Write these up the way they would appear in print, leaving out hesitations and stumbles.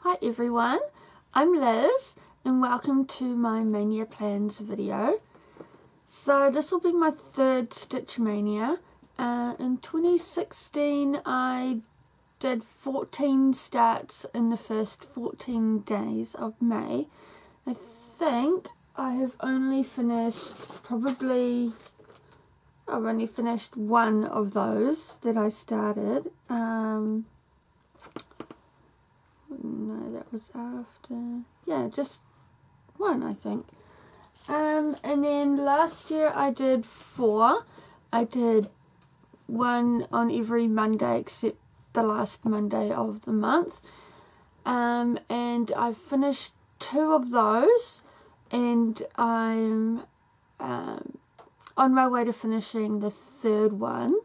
Hi everyone, I'm Liz and welcome to my Maynia plans video. So this will be my third Stitch Mania. In 2016 I did 14 starts in the first 14 days of May. I think I have only finished I've only finished one of those that I started. No, that was after, yeah, just one I think. And then last year I did 4. I did one on every Monday except the last Monday of the month. And I finished 2 of those, and I'm on my way to finishing the 3rd one.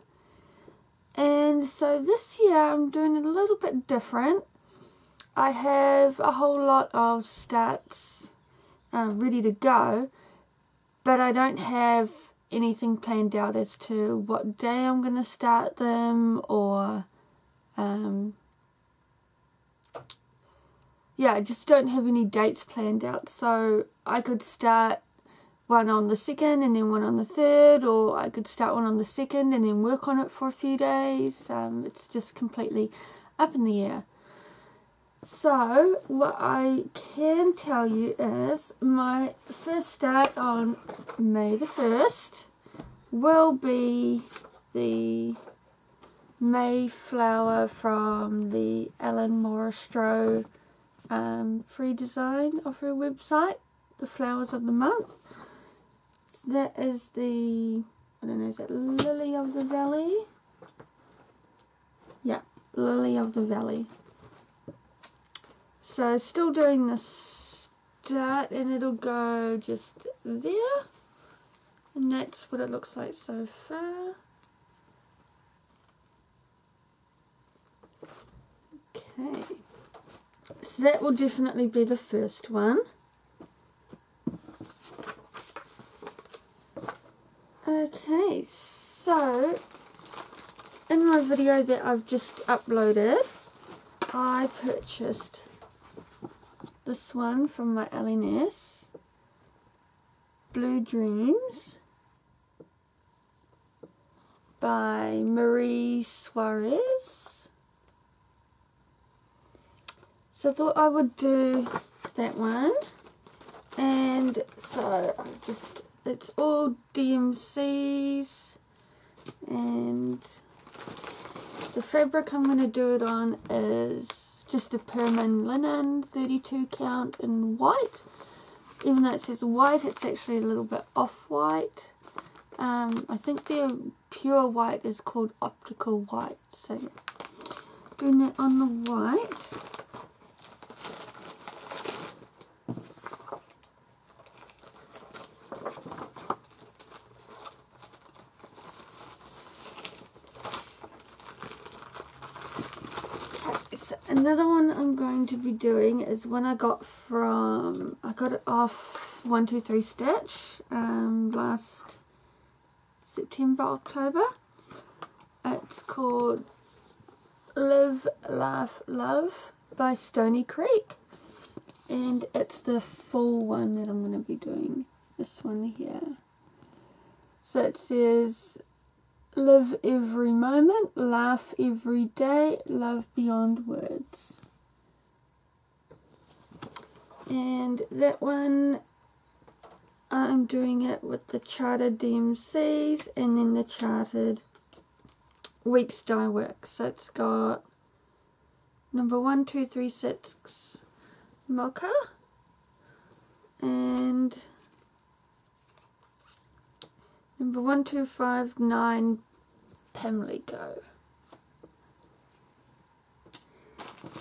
And so this year I'm doing it a little bit different. I have a whole lot of starts ready to go, but I don't have anything planned out as to what day I'm going to start them, or yeah, I just don't have any dates planned out. So I could start one on the 2nd and then one on the 3rd, or I could start one on the 2nd and then work on it for a few days. It's just completely up in the air. So what I can tell you is my first start on May the 1st will be the Mayflower from the Ellen Morristrow free design of her website, the flowers of the month. So that is the, I don't know, is that Lily of the Valley? Yeah, Lily of the Valley. So still doing the start, and it'll go just there, and that's what it looks like so far. Okay, so that will definitely be the first one. Okay, so in my video that I've just uploaded, I purchased this one from my LNS, Blue Dreams by Marie Suarez. So I thought I would do that one, and so it's all DMCs, and the fabric I'm going to do it on is just a Permin linen, 32 count in white. Even though it says white, it's actually a little bit off-white. I think their pure white is called optical white. So yeah, doing that on the white. Another one I'm going to be doing is one I got it off 123 Stitch last September, October. It's called Live, Laugh, Love by Stony Creek, and it's the full one that I'm going to be doing, this one here. So it says, live every moment, laugh every day, love beyond words. And that one, I'm doing it with the charted DMCs and then the charted Weeks Die Work. So it's got number 1, 2, 3, 6 Mocha, and number 1, 2, 5, 9 Pimlico.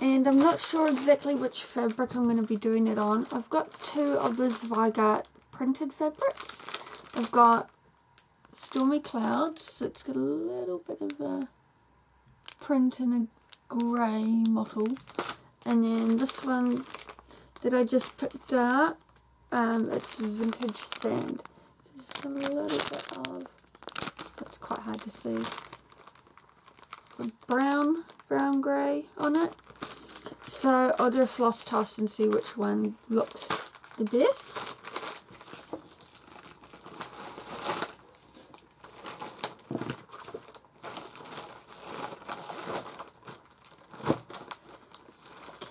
And I'm not sure exactly which fabric I'm going to be doing it on. I've got 2 of the Zweigart printed fabrics. I've got Stormy Clouds, so it's got a little bit of a print in a grey mottle. And then this one that I just picked up, it's Vintage Sand. Just a little bit of, it's quite hard to see, brown grey on it. So I'll do a floss toss and see which one looks the best.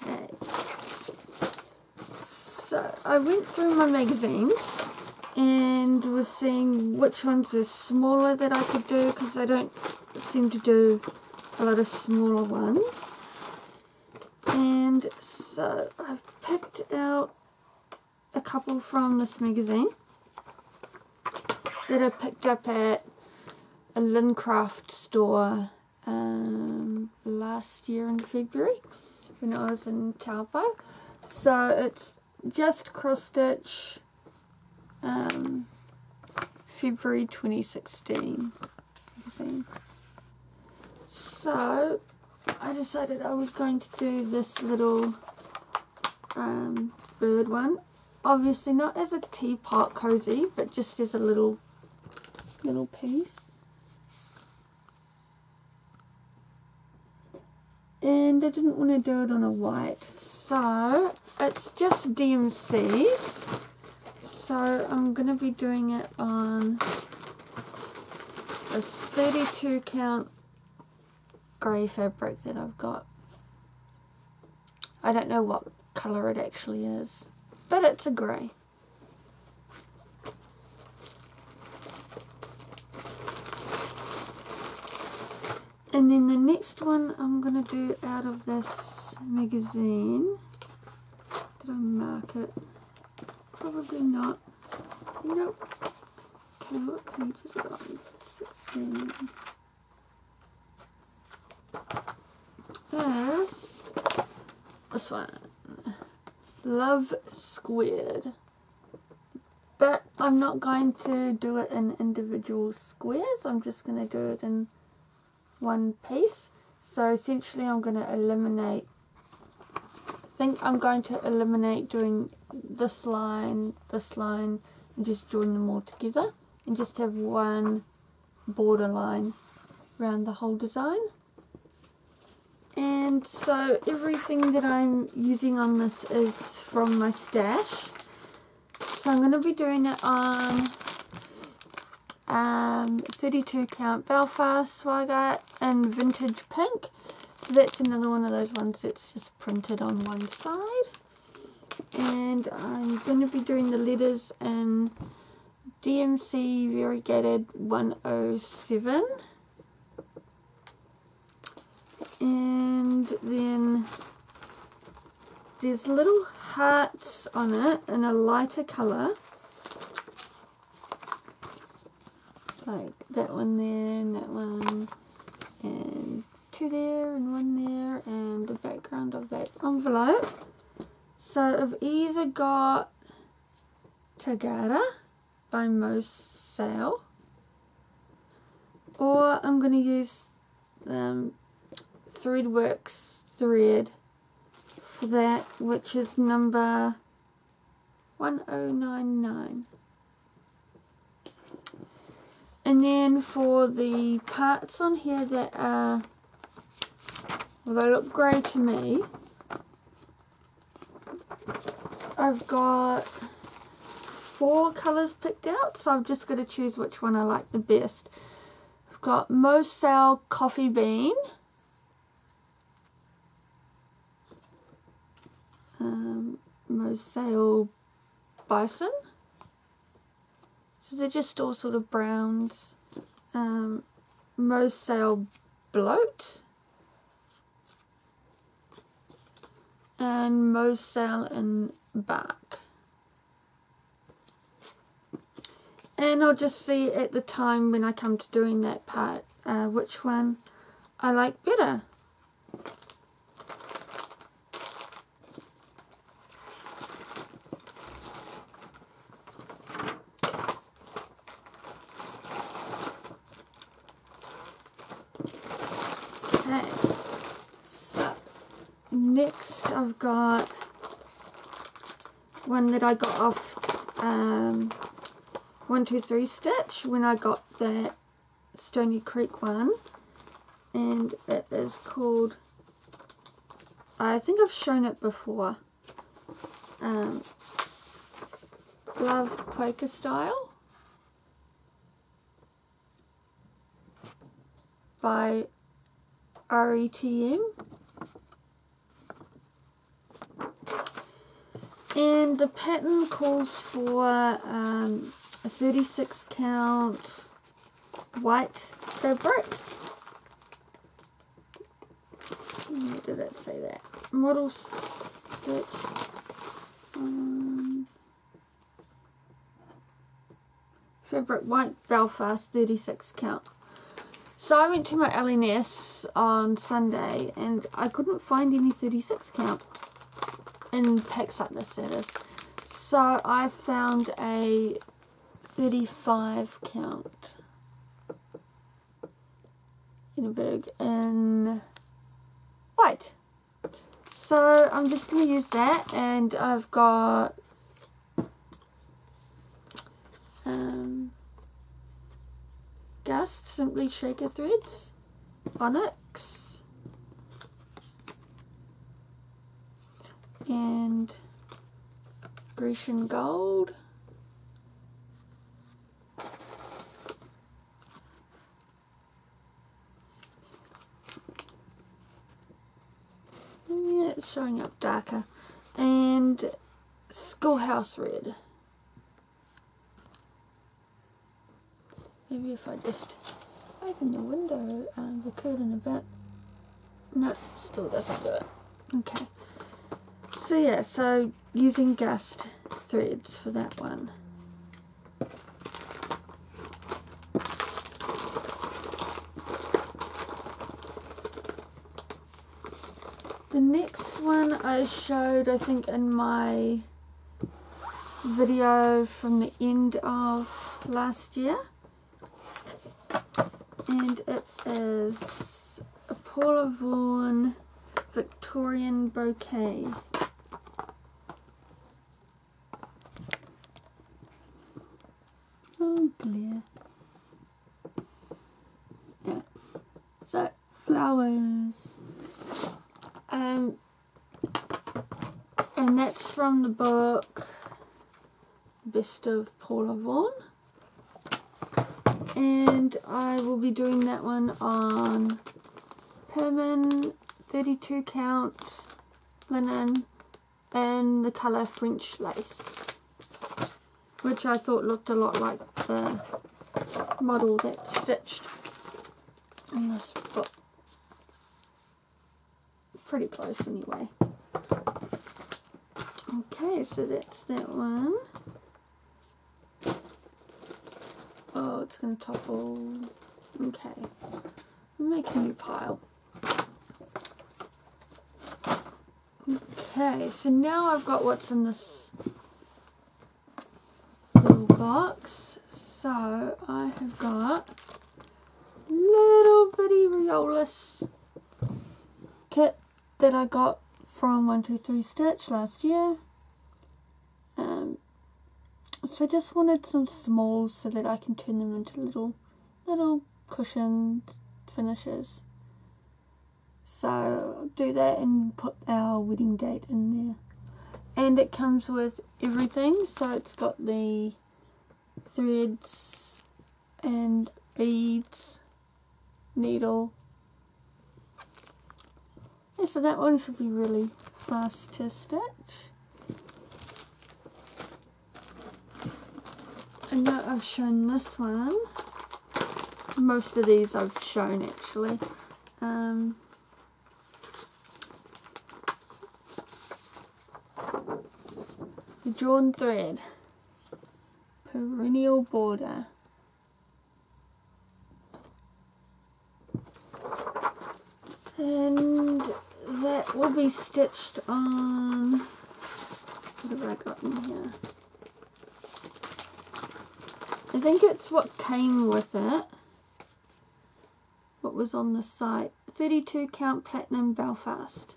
Okay. So I went through my magazines and was seeing which ones are smaller that I could do, because I don't seem to do a lot of smaller ones. And so I've picked out a couple from this magazine that I picked up at a Lincraft store last year in February when I was in Taupo. So it's just cross stitch, February 2016 magazine. So I decided I was going to do this little bird one. Obviously not as a teapot cozy, but just as a little piece. And I didn't want to do it on a white, so it's just DMCs. So I'm going to be doing it on this 32 count grey fabric that I've got. I don't know what colour it actually is, but it's a grey. And then the next one I'm going to do out of this magazine. Did I mark it? Probably not. Nope. Okay, what page is it on? 16. Is this one. Love Squared. But I'm not going to do it in individual squares. I'm just going to do it in one piece. So essentially I'm going to eliminate, I think I'm going to eliminate doing this line, and just join them all together and just have one border line around the whole design. And so everything that I'm using on this is from my stash. So I'm going to be doing it on 32 count Belfast Swagart in vintage pink. So that's another one of those ones that's just printed on one side. And I'm going to be doing the letters in DMC Variegated 107. And then there's little hearts on it in a lighter colour. Like that one there, and that one, and two there, and one there, and the background of that envelope. So I've either got Tagara by Most Sale, or I'm going to use Threadworks thread for that, which is number 1099. And then for the parts on here that are, well, they look grey to me, I've got 4 colours picked out, so I've just got to choose which one I like the best. I've got Most Sale Coffee Bean, Most Sale Bison, so they're just all sort of browns, Most Sale Bloat, and Most Sale in Bark. And I'll just see at the time when I come to doing that part which one I like better. Okay, so next I've got one that I got off 123 Stitch when I got that Stony Creek one, and it is called I think I've shown it before. Love Quaker Style by RETM. And the pattern calls for a 36 count white fabric. Where did it say that? Model stitch. Fabric white Belfast 36 count. So I went to my LNS on Sunday and I couldn't find any 36 count in packs like this, that is. So I found a 35 count Innerberg in white. So I'm just going to use that, and I've got Gust Simply Shaker threads, Onyx, and Grecian Gold, yeah, it's showing up darker, and Schoolhouse Red. Maybe if I just open the window and the curtain a bit. No, still doesn't do it. Okay. So yeah, so using Gust threads for that one. The next one I showed, I think, in my video from the end of last year. And it is a Paula Vaughan Victorian Bouquet. Oh, glare. Yeah. So, flowers. And that's from the book Best of Paula Vaughan. And I will be doing that one on Herman 32 count linen and the colour French lace, which I thought looked a lot like the model that's stitched in this book. Pretty close anyway. Okay, so that's that one. Oh, it's going to topple. Okay. Make a new pile. Okay, so now I've got what's in this little box. So I have got little bitty Riolis kit that I got from 123 Stitch last year. So I just wanted some smalls so that I can turn them into little cushion finishes. So I'll do that and put our wedding date in there. And it comes with everything, so it's got the threads and beads, needle. Yeah, so that one should be really fast to stitch. I know I've shown this one. Most of these I've shown actually. The drawn thread, perennial border. And that will be stitched on, what have I got in here? I think it's what came with it, what was on the site, 32 count platinum Belfast.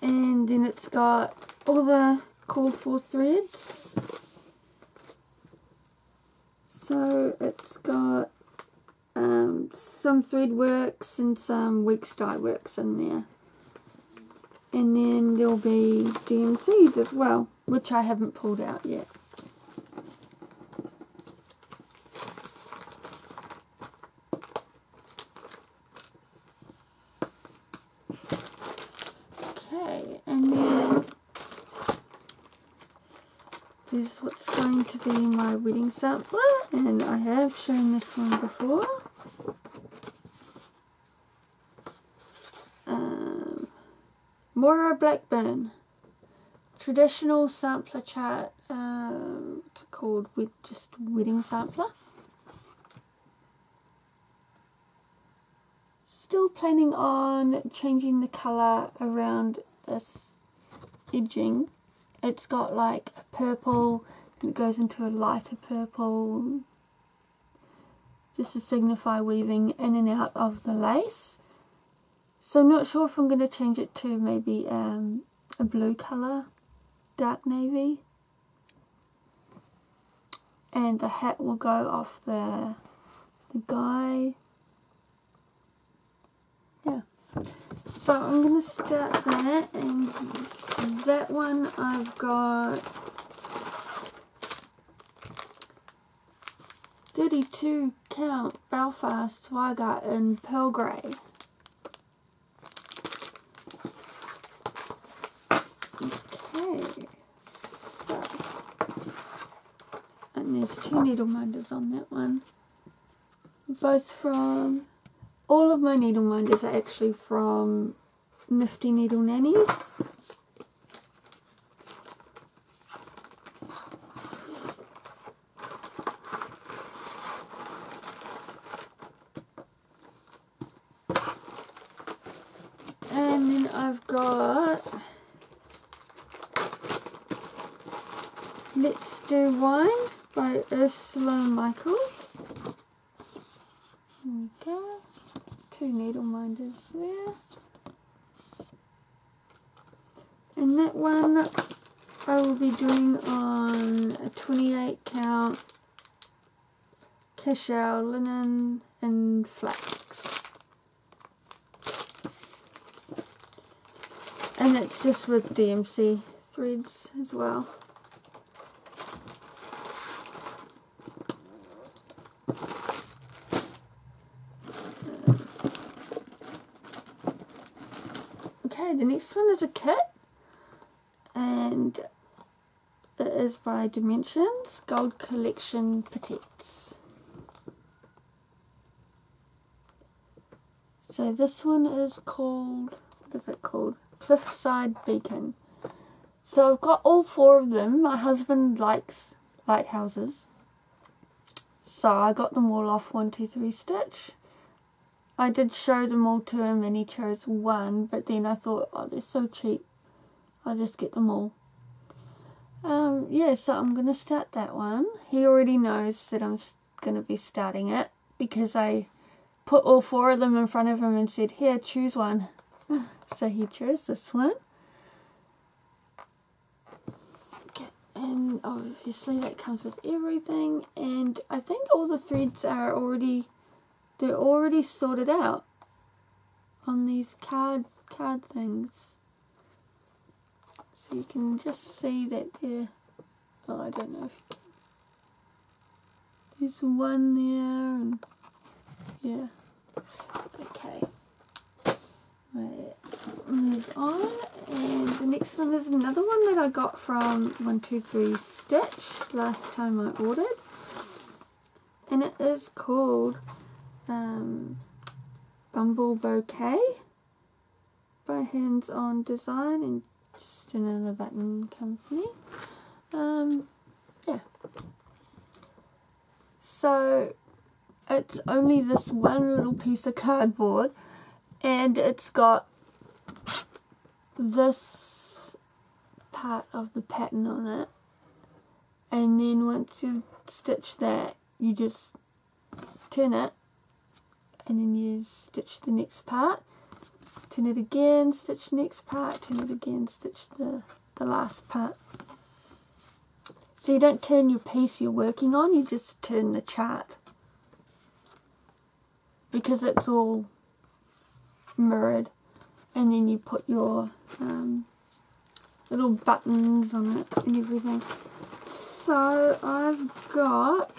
And then it's got all the called for threads. So it's got some thread works and some weeks dye works in there. And then there'll be DMCs as well, which I haven't pulled out yet. Okay, and then this is what's going to be my wedding sampler, and I have shown this one before. Moira Blackburn, traditional sampler chart, what's it called, just wedding sampler. Still planning on changing the colour around this edging. It's got like a purple, and it goes into a lighter purple, just to signify weaving in and out of the lace. So I'm not sure if I'm going to change it to maybe a blue colour, dark navy. And the hat will go off the guy. Yeah. So I'm going to start that, and that one I've got 32 count Belfast Swagger in pearl grey. Okay, so, and there's 2 needle minders on that one, both from, all of my needle minders are actually from Nifty Needle Nannies. And then I've got Let's Do Wine by Ursula Michael. There we go. 2 needle minders there. And that one I will be doing on a 28 count cashel linen and flax. And it's just with DMC threads as well. Okay, the next one is a kit, and it is by Dimensions, Gold Collection Petites. So this one is called, what is it called? Cliffside Beacon. So I've got all 4 of them. My husband likes lighthouses, so I got them all off 123 Stitch. I did show them all to him and he chose one, but then I thought, oh, they're so cheap, I'll just get them all. Yeah, so I'm going to start that one. He already knows that I'm going to be starting it, because I put all 4 of them in front of him and said, here, choose one. So he chose this one. Okay, and obviously that comes with everything, and I think all the threads are already, they're already sorted out on these card things. So you can just see that they're, oh, I don't know if you can. There's one there, and yeah. Okay. Right, move on, and the next one is another one that I got from 123 Stitch last time I ordered, and it is called Bumble Bouquet by Hands On Design, and just another button company. Yeah. So it's only this one little piece of cardboard, and it's got this part of the pattern on it, and then once you stitch that, you just turn it, and then you stitch the next part, turn it again, stitch the next part, turn it again, stitch the last part. So you don't turn your piece you're working on, you just turn the chart. because it's all mirrored, and then you put your little buttons on it and everything. So I've got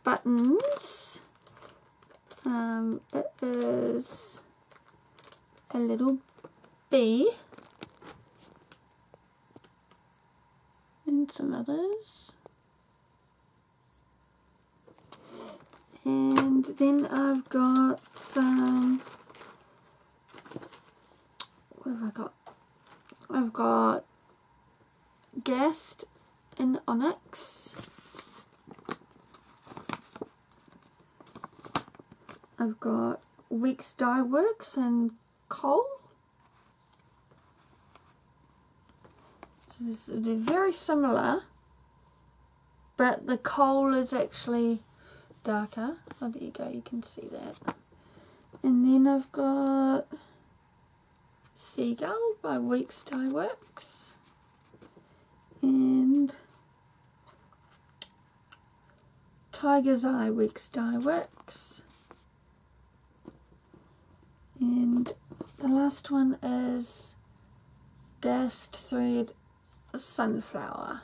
buttons. It is a little bee and some others, and then I've got some, what have I got? I've got Gast and Onyx. I've got Weeks Dye Works and Coal. So they're very similar, but the Coal is actually darker. Oh, there you go, you can see that. And then I've got Seagull by Weeks Dye Works, and Tiger's Eye Weeks Dye Works, and the last one is Gast Thread Sunflower.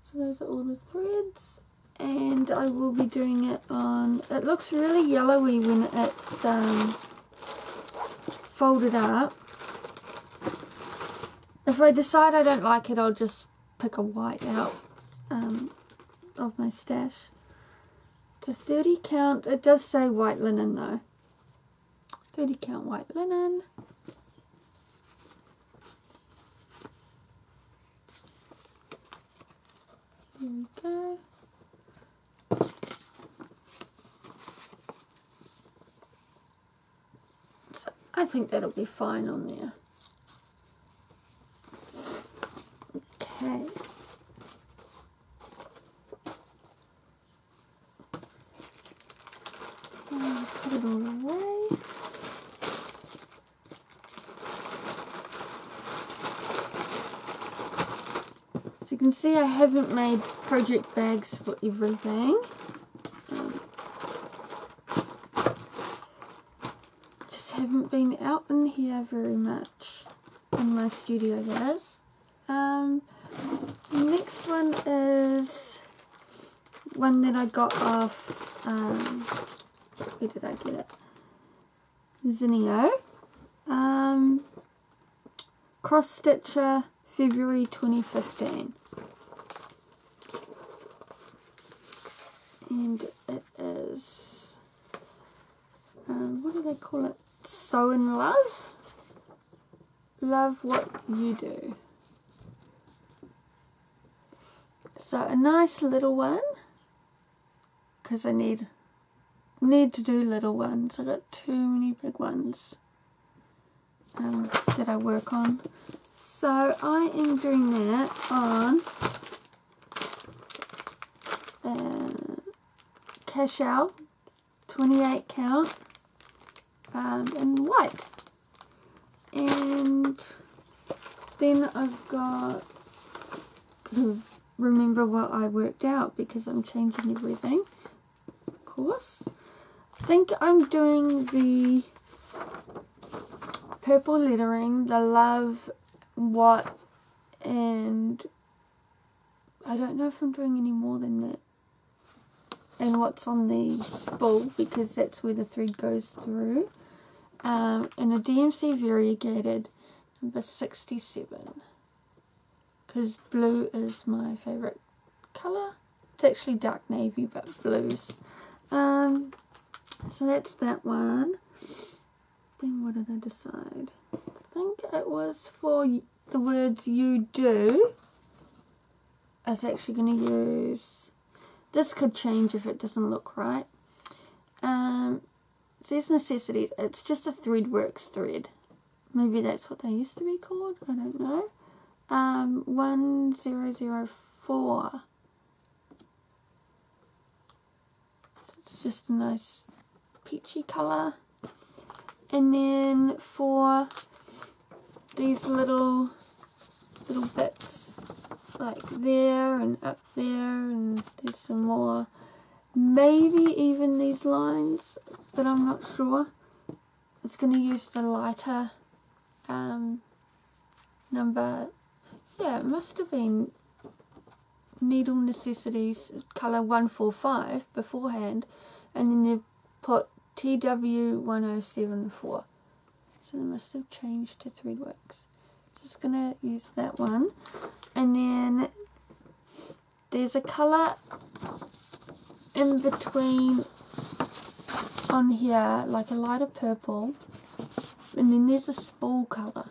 So those are all the threads, and I will be doing it on, it looks really yellowy when it's folded up. If I decide I don't like it, I'll just pick a white out of my stash. It's a 30 count, it does say white linen though. 30 count white linen. Here we go. So I think that'll be fine on there. Okay. Put it all away. So you can see I haven't made project bags for everything. Just haven't been out in here very much, in my studio that is. The next one is one that I got off, where did I get it? Zinio. Cross Stitcher, February 2015. And it is, what do they call it? Sew in Love? Love What You Do. So a nice little one, because I need to do little ones. I got too many big ones that I work on. So I am doing that on Cashel 28 count in white. And then I've got, remember what I worked out because I'm changing everything, of course. I think I'm doing the purple lettering, the love, what, and I don't know if I'm doing any more than that, and what's on the spool because that's where the thread goes through, and a DMC variegated number 67. Because blue is my favourite colour. It's actually dark navy, but blues. So that's that one. Then what did I decide? I think it was for the words you do. I was actually going to use, this could change if it doesn't look right. It says necessities. It's just a Threadworks thread. Maybe that's what they used to be called. I don't know. 1004. It's just a nice peachy colour. And then for these little bits, like there and up there, and there's some more maybe even these lines, but I'm not sure. It's going to use the lighter number. Yeah, it must have been Needle Necessities colour 145 beforehand, and then they've put TW1074. So they must have changed to Threadworks. Just going to use that one. And then there's a colour in between on here, like a lighter purple, and then there's a spool colour.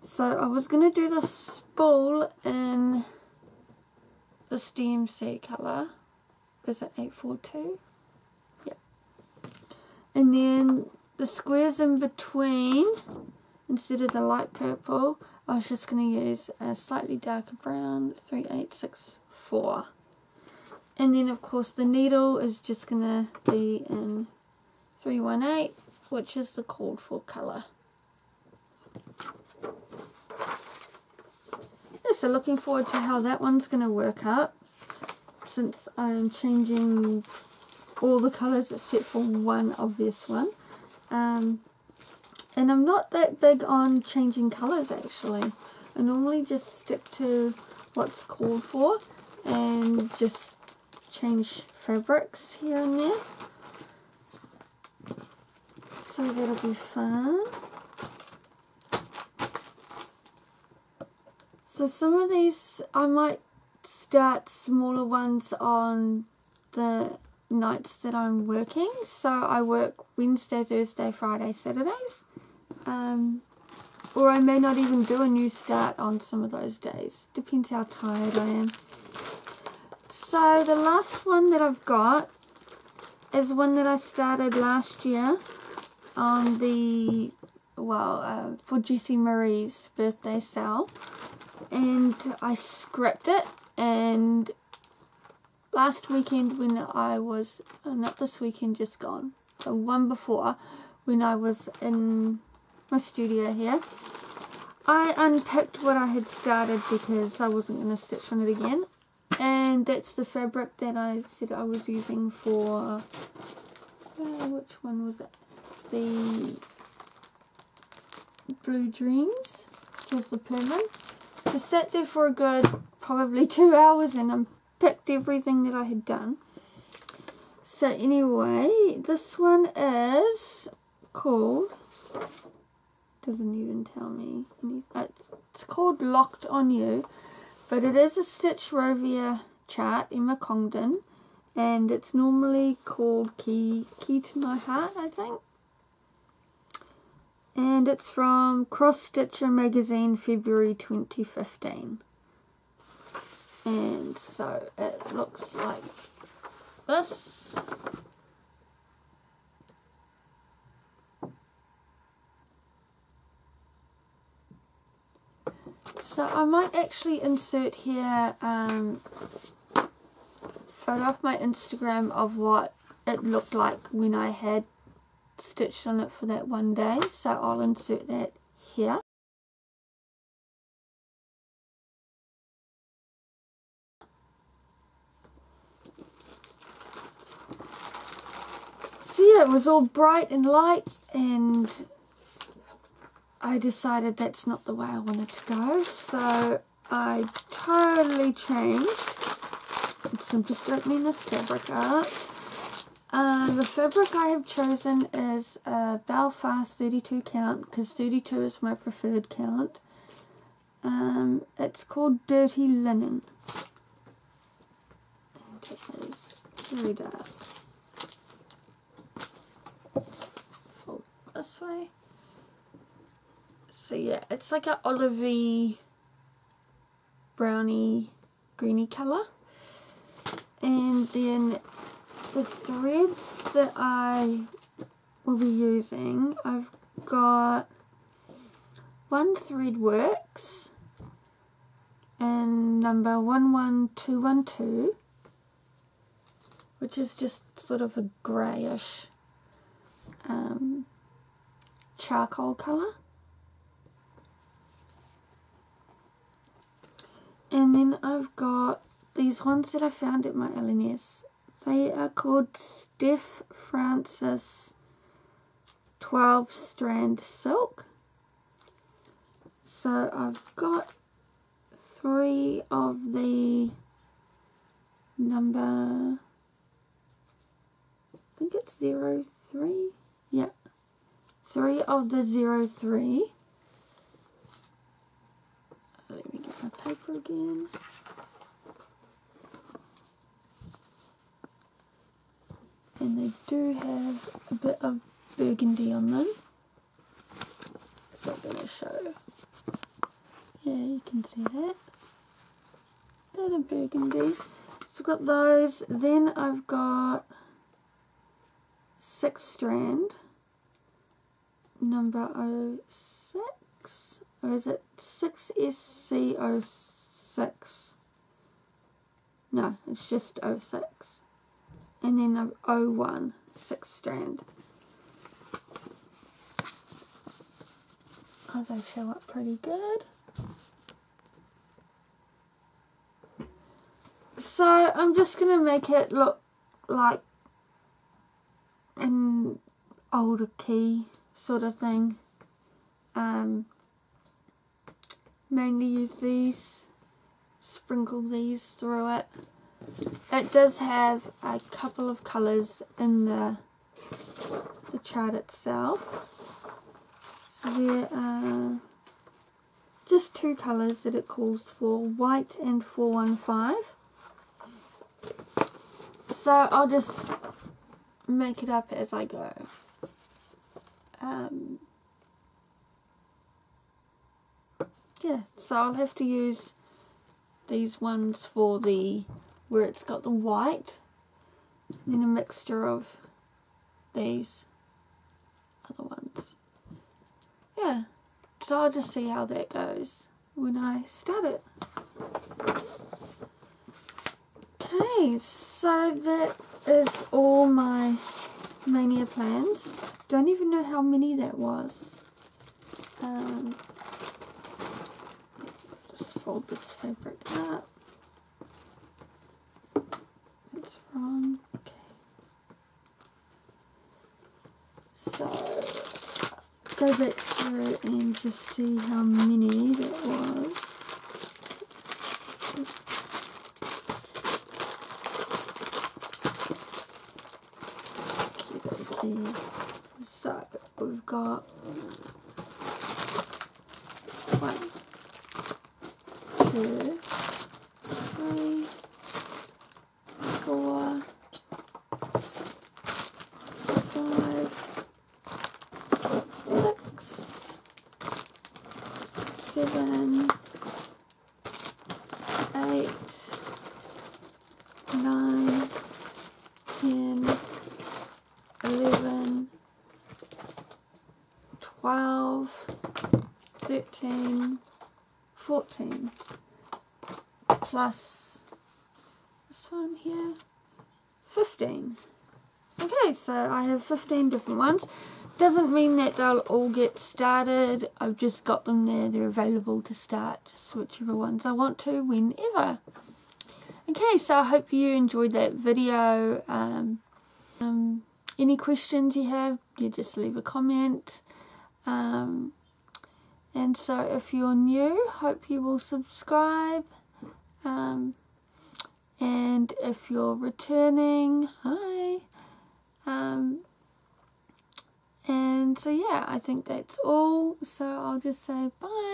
So I was going to do the spool in this DMC colour. Is it 842? Yep. And then the squares in between, instead of the light purple, I was just going to use a slightly darker brown, 3864. And then of course the needle is just going to be in 318, which is the called for colour. Yeah, so looking forward to how that one's going to work out, since I'm changing all the colours except for one obvious one. And I'm not that big on changing colours actually. I normally just stick to what's called for and just change fabrics here and there. So that'll be fun. So some of these I might start smaller ones on the nights that I'm working. So I work Wednesday, Thursday, Friday, Saturdays. Or I may not even do a new start on some of those days. Depends how tired I am. So the last one that I've got is one that I started last year on the, for Jessie Marie's birthday sale. And I scrapped it, and last weekend when I was, not this weekend just gone, the one before, when I was in my studio here, I unpicked what I had started because I wasn't going to stitch on it again. And that's the fabric that I said I was using for, which one was it? The Blue Dreams, which was the Perlin. So sat there for a good probably 2 hours and unpicked everything that I had done. So anyway, this one is called, doesn't even tell me anything. It's called Locked on You, but it is a Stitch Rovia chart, Emma Congdon, and it's normally called Key to My Heart, I think. And it's from Cross Stitcher magazine, February 2015. And so it looks like this. So I might actually insert here photo off my Instagram of what it looked like when I had stitched on it for that one day, so I'll insert that here. So yeah, it was all bright and light, and I decided that's not the way I wanted to go, so I totally changed. So I'm just opening this fabric up. The fabric I have chosen is Belfast 32 count, because 32 is my preferred count. It's called Dirty Linen. And it is very dark. Fold this way. So yeah, it's like an olivey, browny, greeny colour. And then the threads that I will be using, I've got one Threadworks and number 11212, which is just sort of a greyish charcoal colour. And then I've got these ones that I found at my LNS. They are called Steph Francis 12 strand silk. So I've got 3 of the number, I think it's 03, yeah, 3 of the 03. Let me get my paper again. And they do have a bit of burgundy on them. So I'm going to show. Yeah, you can see that. Bit of burgundy. So I've got those. Then I've got 6 strand. Number 06. Or is it 6SC06? No, it's just 06. And then I've 01, 6 strand. Oh, they show up pretty good. So I'm just going to make it look like an older key sort of thing. Mainly use these, sprinkle these through it. It does have a couple of colours in the chart itself. So there are just 2 colours that it calls for, white and 415. So I'll just make it up as I go. Yeah, so I'll have to use these ones for the where it's got the white, then a mixture of these other ones. Yeah, so I'll just see how that goes when I start it. Okay, so that is all my Maynia plans. Don't even know how many that was. Just fold this fabric up. It's wrong. Okay. So go back through and just see how many that was. Okay. So we've got 1, 2, 3, 4, 5, 6, 7, 8, 9, 10, 11, 12, 13, 14, plus this one here, 15. Okay, so I have 15 different ones. Doesn't mean that they'll all get started. I've just got them there. They're available to start, just whichever ones I want to, whenever. Okay, so I hope you enjoyed that video. Any questions you have, you just leave a comment. And so if you're new, hope you will subscribe. And if you're returning, hi. And so yeah, I think that's all. So I'll just say bye.